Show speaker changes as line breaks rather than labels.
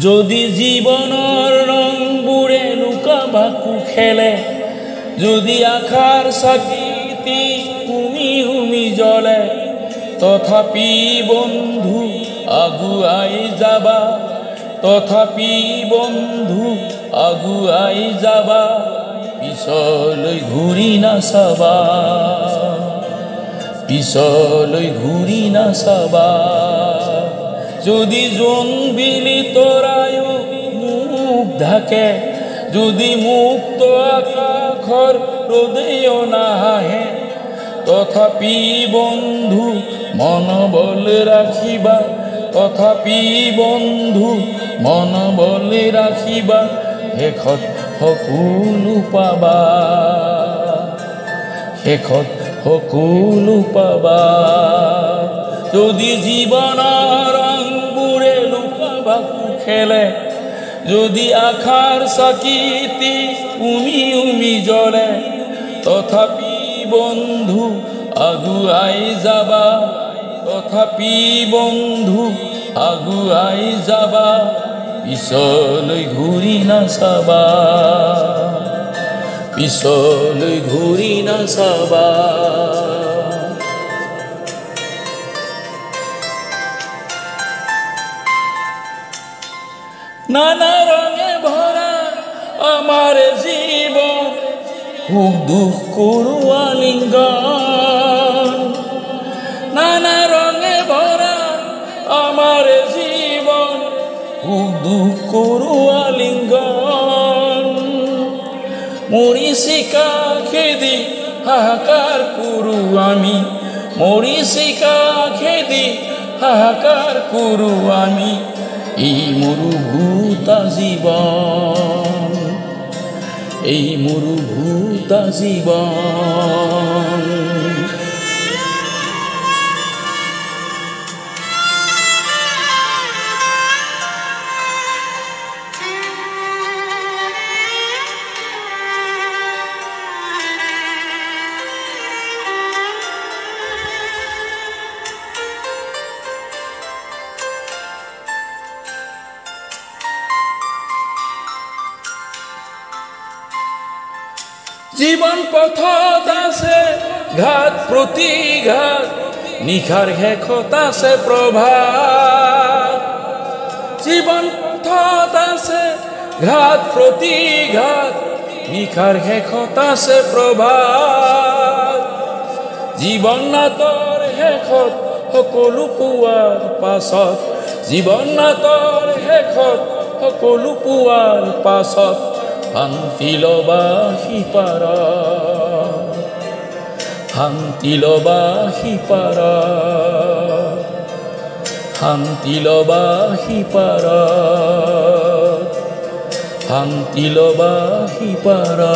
যদি জীৱনৰ ৰংবোৰে লুকা ভাকু খেলে যদি আশাৰ চাকিটি উমি উমি জ্বলে তথাপি বন্ধু আগুৱাই যাবা তথাপি বন্ধু আগুৱাই যাবা পিছলৈ ঘূৰি নাচাবা পিছলৈ ঘূৰি নাচাবা যদি জোনবিলি তৰায়ো মুখ ঢাকে যদি মুক্ত আকাশৰ ৰ'দেও নাহে তথাপি বন্ধু মনোবল ৰাখিবা তথাপি বন্ধু মনোবল ৰাখিবা শেষত সকলো পাবা শেষত সকলো পাবা যদি জীৱনৰ ৰংবোৰে লুকা ভাকু খেলে যদি আশাৰ চাকিটি উমি উমি জ্বলে তথাপি বন্ধু আগুৱাই যাবা তথাপি বন্ধু আগুৱাই যাবা পিছলৈ ঘূৰি নাচাবা পিছলৈ ঘূৰি নাচাবা নানা ৰঙে ভৰা আমাৰ জীৱন সুখ দুখ কৰোৱা লিংগন নানা ৰঙে ভৰা আমাৰ জীৱন সুখ দুখ কৰোৱা লিংগন মৰিচিকা খেদি হাহাকাৰ কৰোঁ আমি মৰিচিকা খেদি হাহাকাৰ কৰোঁ আমি এই মৰুভূতা জীৱন এই মৰুভূতা জীৱন জীবন পথত আছে ঘাত প্ৰতিঘাত নিশাৰ শেষত আছে প্ৰভাত জীবন পথত আছে ঘাত প্ৰতিঘাত নিশাৰ শেষত আছে প্ৰভাত জীৱন নাটৰ শেষত সকলো পোৱাৰ পাছত জীৱন নাটৰ শেষত সকলো পোৱাৰ পাছত শান্তি লবা সিপাৰা শান্তি লবা সিপাৰা শান্তি লবা সিপাৰা শান্তি লবা সিপাৰা